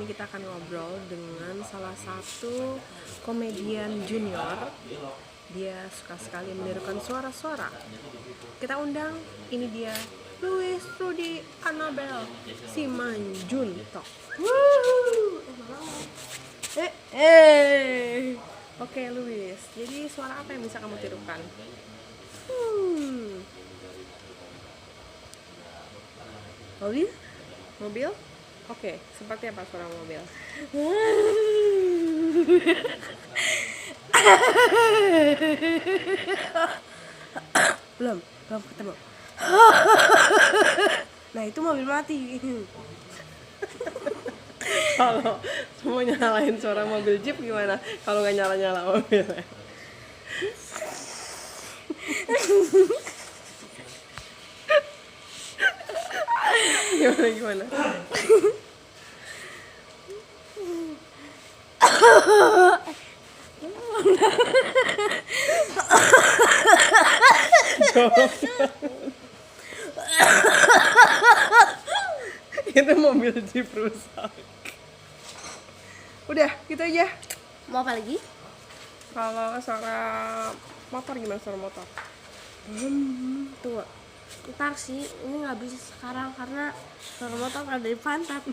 kita akan ngobrol dengan salah satu komedian junior. Dia suka sekali menirukan suara-suara. Kita undang, ini dia, Louis Rudy Annabel Simanjuntak. Oke, Louis. Jadi suara apa yang bisa kamu tirukan? Mobil? Mobil? Oke, seperti apa suara mobil? Belum ketemu. Nah, itu mobil mati. Kalau semua nyalain suara mobil Jeep gimana? Kalau nggak nyala-nyala mobilnya. Gimana? Itu mobil Jeep rusak. Udah, gitu aja. Mau apa lagi? Kalau suara motor gimana suara motor? Tunggu. Ntar sih, ini nggak bisa sekarang karena suara motor ada di pantat.